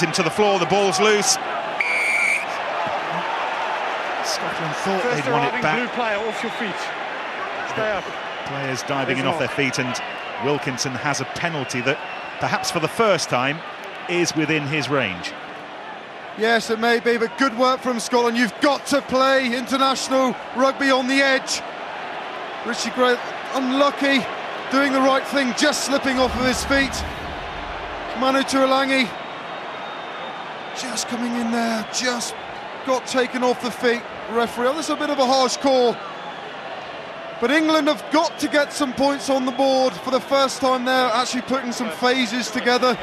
into the floor, the ball's loose. Scotland thought they'd won it back. Blue player off your feet. Stay up. Players diving in off their feet, and Wilkinson has a penalty that, perhaps for the first time, is within his range. Yes, it may be, but good work from Scotland. You've got to play international rugby on the edge. Richie Gray, unlucky, doing the right thing, just slipping off of his feet. Manu Tuolangi, just coming in there, just got taken off the feet. Referee, this is a bit of a harsh call. But England have got to get some points on the board for the first time. They're actually putting some phases together.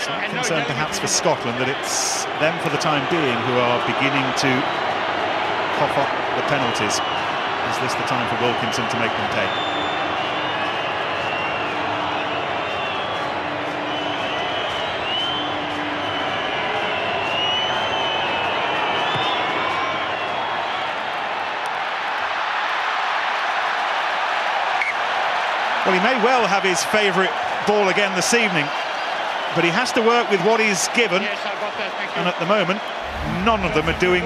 Some concern perhaps for Scotland that it's them for the time being who are beginning to cough up the penalties. Is this the time for Wilkinson to make them take? Well, he may well have his favourite ball again this evening, but he has to work with what he's given, and at the moment, none of them are doing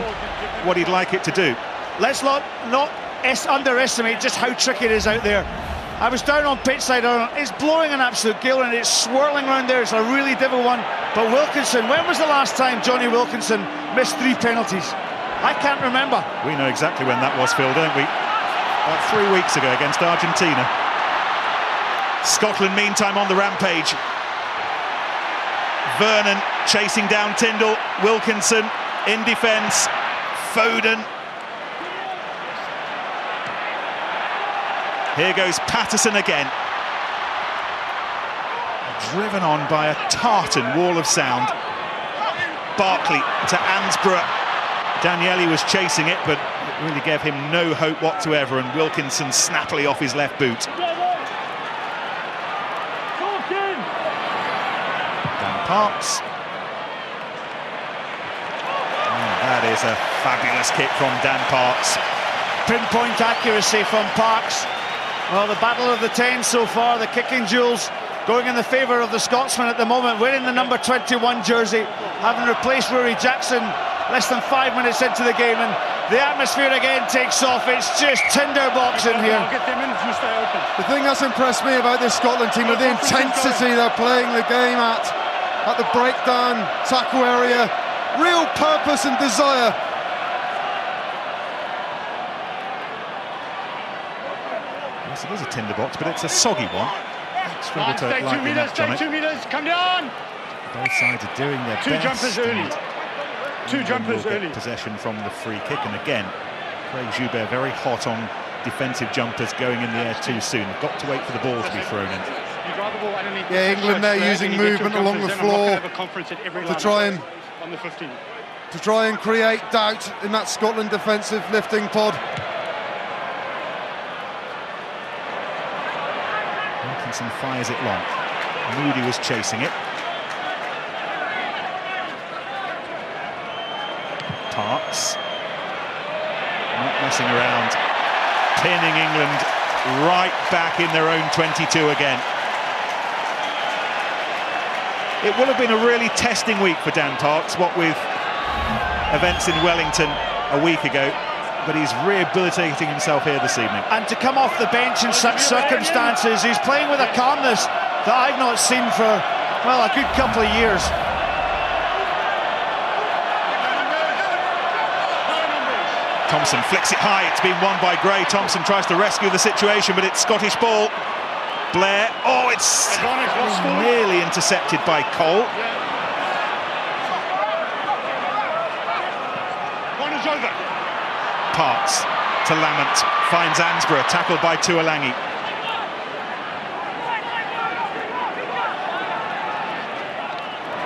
what he'd like it to do. Let's not underestimate just how tricky it is out there. I was down on pitch side, it's blowing an absolute gale and it's swirling around there. It's a really difficult one. But Wilkinson, when was the last time Johnny Wilkinson missed 3 penalties? I can't remember. We know exactly when that was, Phil, don't we? About 3 weeks ago against Argentina. Scotland, meantime, on the rampage. Vernon chasing down Tyndall. Wilkinson in defence. Foden. Here goes Patterson again. Driven on by a tartan wall of sound. Barkley to Ansborough. Daniele was chasing it, but it really gave him no hope whatsoever, and Wilkinson snappily off his left boot. Parks. That is a fabulous kick from Dan Parks. Pinpoint accuracy from Parks. Well, the battle of the 10 so far, the kicking duels going in the favour of the Scotsman at the moment, wearing the number 21 jersey, having replaced Rory Jackson less than 5 minutes into the game, and the atmosphere again takes off. It's just tinderbox in here. The thing that's impressed me about this Scotland team is the intensity they're playing the game at the breakdown, tackle area, real purpose and desire. Yes, it is a tinderbox, but it's a soggy one. Struggle to lightly match on it. 2 meters, come down! Both sides are doing their best. 2 jumpers early. 2 jumpers early. Possession from the free kick, and again, Craig Joubert very hot on defensive jumpers going in the air too soon. Got to wait for the ball to be thrown in. Yeah, England there using movement along the floor to try and create doubt in that Scotland defensive lifting pod. Wilkinson fires it long. Moody was chasing it. Parks not messing around, pinning England right back in their own 22 again. It will have been a really testing week for Dan Parks, what with events in Wellington a week ago, but he's rehabilitating himself here this evening. And to come off the bench in such circumstances, he's playing with a calmness that I've not seen for, well, a good couple of years. Thompson flicks it high, it's been won by Gray. Thompson tries to rescue the situation, but it's Scottish ball. Blair, oh, it's nearly intercepted by Cole. One is over. Parks to Lamont, finds Ansborough, tackled by Tuolangi.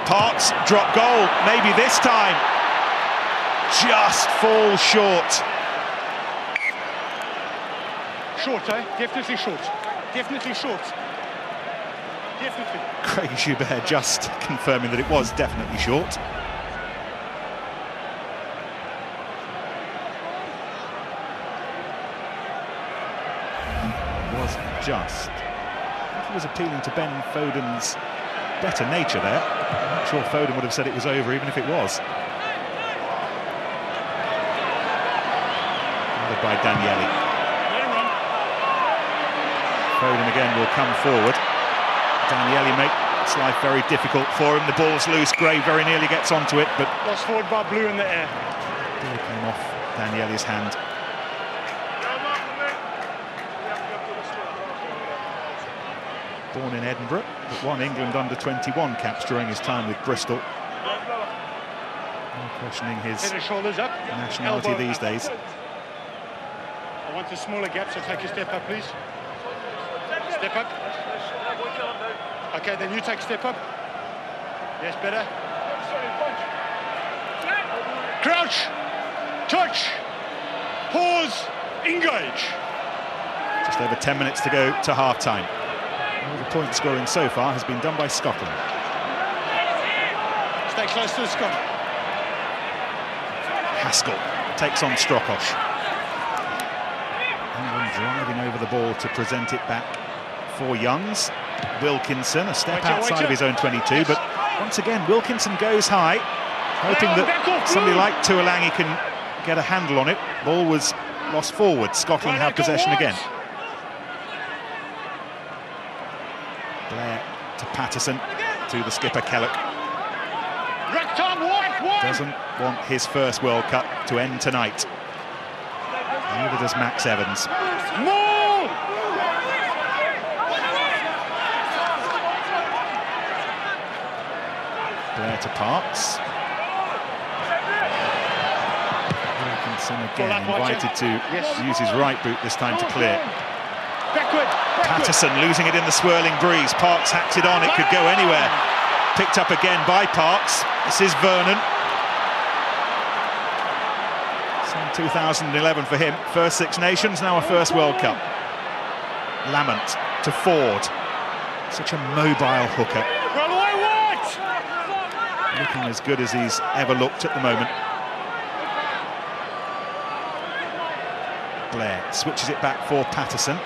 Parks, drop goal, maybe this time. Just falls short. Short, eh? Definitely short. Definitely short. Definitely. Craig Joubert just confirming that it was definitely short. It was just was appealing to Ben Foden's better nature there. I'm not sure Foden would have said it was over even if it was. Covered by Daniele. Foden again will come forward. Daniele makes life very difficult for him. The ball's loose. Gray very nearly gets onto it, but Lost forward by Blue in the air. Ball came off Daniele's hand. Born in Edinburgh, but won England under-21 caps during his time with Bristol. No questioning his Head and shoulders up. nationality Elbow these up. days. I want a smaller gap, so take a step up, please. Step up. Okay, then you take a step up. Yes, better. Crouch. Touch. Pause. Engage. Just over 10 minutes to go to half-time. All the point scoring so far has been done by Scotland. Stay close to the scrum. Haskell takes on Strokosz. England driving over the ball to present it back for Youngs. Wilkinson, a step outside of his own 22, but once again Wilkinson goes high, hoping that somebody like Tuolangi can get a handle on it. Ball was lost forward. Scotland have possession again. Blair to Patterson, to the skipper Kellogg. Doesn't want his first World Cup to end tonight. Neither does Max Evans. Blair to Parks. Wilkinson again invited to use his right boot this time to clear. Patterson losing it in the swirling breeze. Parks hacks it on, it could go anywhere. Picked up again by Parks. This is Vernon. Some 2011 for him. First Six Nations, now a first World Cup. Lamont to Ford. Such a mobile hooker. Looking as good as he's ever looked at the moment. Blair switches it back for Patterson.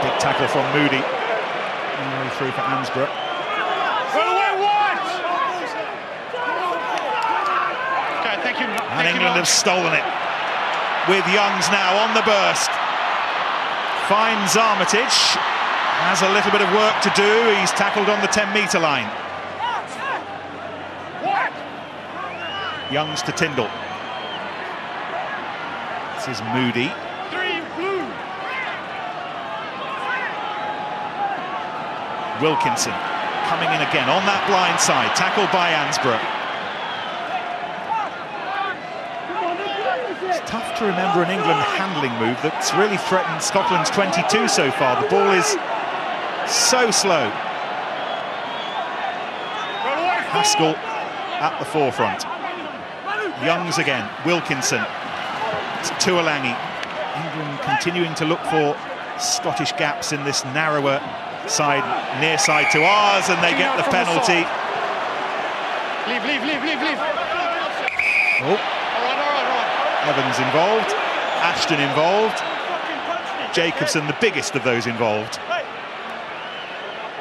Big tackle from Moody. All the way through for Ansborough. Okay, thank you. And England have stolen it. With Youngs now on the burst. Finds Armitage. Has a little bit of work to do. He's tackled on the 10-metre line. Youngs to Tyndall. This is Moody. Wilkinson coming in again on that blind side, tackled by Ansborough. It's tough to remember an England handling move that's really threatened Scotland's 22 so far. The ball is so slow. Haskell at the forefront. Youngs again, Wilkinson. It's Tuolangi. England continuing to look for Scottish gaps in this narrower side, near side to ours, and they get the penalty. Leave. Oh. All right. Evans involved, Ashton involved, Jacobson the biggest of those involved.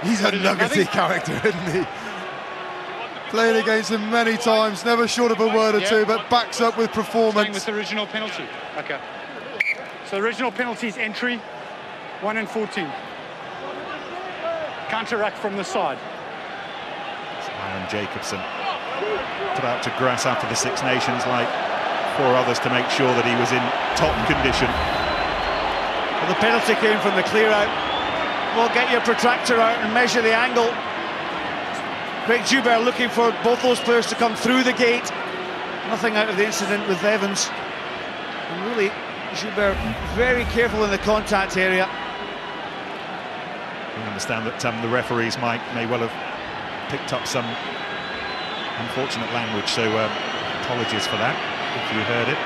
He's a nuggety character, isn't he? Played against him many times, never short of a word or two, but backs up with performance. Staying with the original penalty. Okay. So the original penalty is entry, 1 and 14. Counteract from the side. Aaron Jacobson put out to grass after the Six Nations like 4 others to make sure that he was in top condition. Well, the penalty came from the clear out. Well, get your protractor out and measure the angle. Craig Joubert looking for both those players to come through the gate. Nothing out of the incident with Evans. And really, Joubert very careful in the contact area. I understand that the referees may well have picked up some unfortunate language, so apologies for that if you heard it.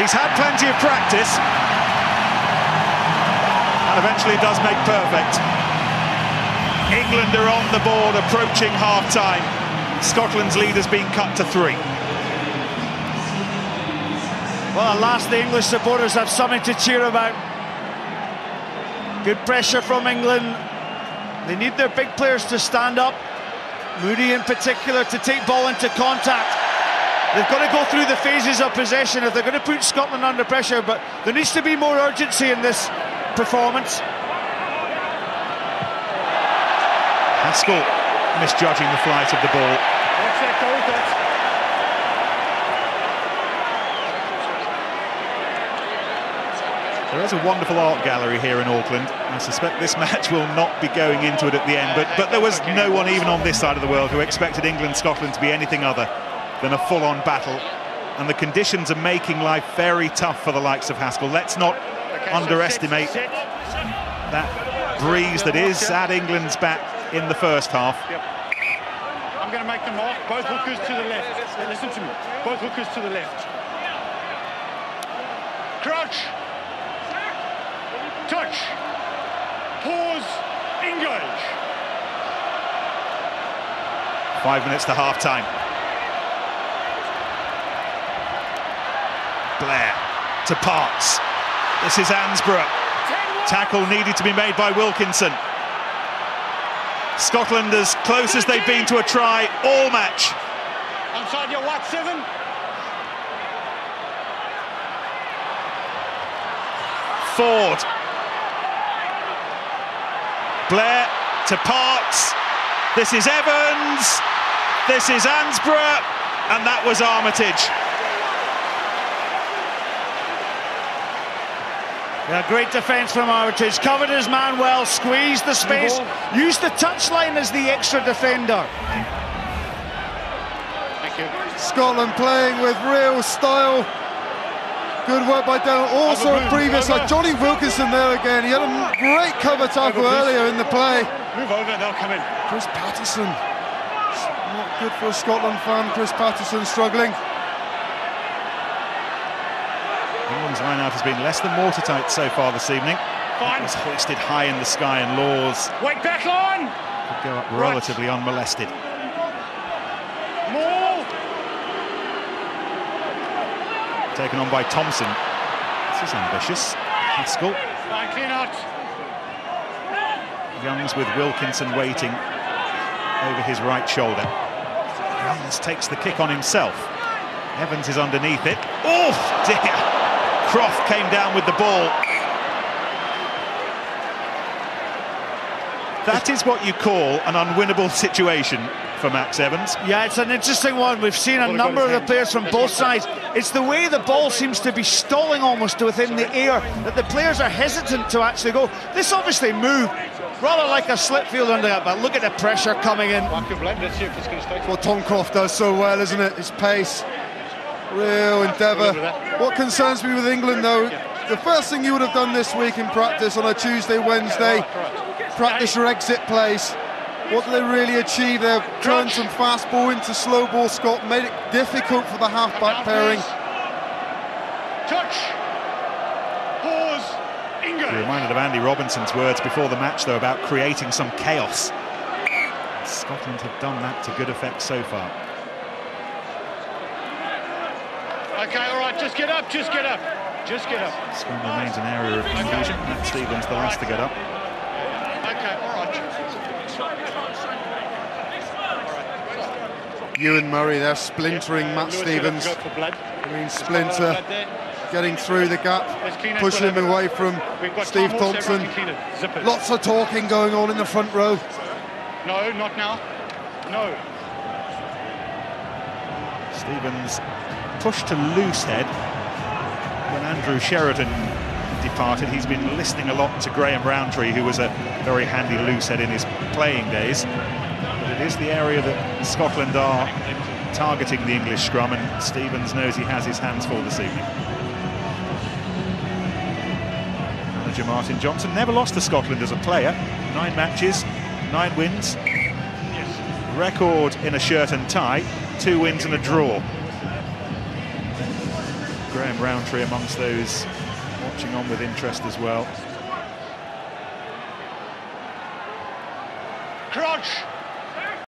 He's had plenty of practice, and eventually does make perfect. England are on the board, approaching half-time. Scotland's lead has been cut to 3. Well, at last the English supporters have something to cheer about. Good pressure from England. They need their big players to stand up. Moody in particular to take ball into contact. They've got to go through the phases of possession if they're going to put Scotland under pressure, but there needs to be more urgency in this performance. Haskell misjudging the flight of the ball. There is a wonderful art gallery here in Auckland. I suspect this match will not be going into it at the end, but there was no one even on this side of the world who expected England-Scotland to be anything other than a full-on battle. And the conditions are making life very tough for the likes of Haskell. Let's not underestimate that breeze that is at England's back in the first half. I'm going to make the mark. Both hookers to the left. Listen to me. Both hookers to the left. Crouch. Touch. Pause. Engage. 5 minutes to half-time. Blair to Parks. This is Ansborough. Tackle needed to be made by Wilkinson. Scotland as close as they've been to a try all match. Onside your what, 7? Ford. Blair to Parks. This is Evans. This is Ansborough. And that was Armitage. Yeah, great defence from Armitage. Covered his man well, squeezed the space, used the touchline as the extra defender. Thank you. Scotland playing with real style. Good work by Dale. Also a previous, like Johnny Wilkinson there again. He had a great cover tackle earlier in the play. Move over, they'll come in. Chris Patterson. Not good for a Scotland fan. Chris Patterson struggling. England's line-out has been less than watertight so far this evening. It was hoisted high in the sky, and Laws Wait, back line! could go up relatively unmolested. More! Taken on by Thompson. This is ambitious. Haskell. Fine, clean out. Youngs with Wilkinson waiting over his right shoulder. Youngs takes the kick on himself. Evans is underneath it. Oh dear! Croft came down with the ball. That is what you call an unwinnable situation for Max Evans. Yeah, it's an interesting one. We've seen a number of the players from both sides. It's the way the ball seems to be stalling almost to within the air that the players are hesitant to actually go. This obviously moved rather like a slip field under that, but look at the pressure coming in. Let's see if it's going to stay. What Tom Croft does so well, isn't it? His pace. Real endeavour. What concerns me with England, though, the first thing you would have done this week in practice on a Tuesday, Wednesday, practice your exit plays. What do they really achieve? They've turned some fast ball into slow ball, Scott, made it difficult for the half-back pairing. Touch. Pause. Engage. You're reminded of Andy Robinson's words before the match, though, about creating some chaos. Scotland have done that to good effect so far. Okay, all right, just get up, just get up. Just get up. Scrum remains an area of confusion. Matt Stevens the last to get up. Okay, all right. Ewan Murray, they're splintering Matt Stevens. Green splinter, getting through the gap, pushing him away from Steve Thompson. Lots of talking going on in the front row. No, not now. No. Stevens pushed to loose head when Andrew Sheridan departed. He's been listening a lot to Graham Rowntree, who was a very handy loose head in his playing days. But it is the area that Scotland are targeting the English scrum, and Stevens knows he has his hands full this evening. Manager Martin Johnson never lost to Scotland as a player. 9 matches, 9 wins. Record in a shirt and tie, 2 wins and a draw. Graham Rowntree amongst those watching on with interest as well. Crouch!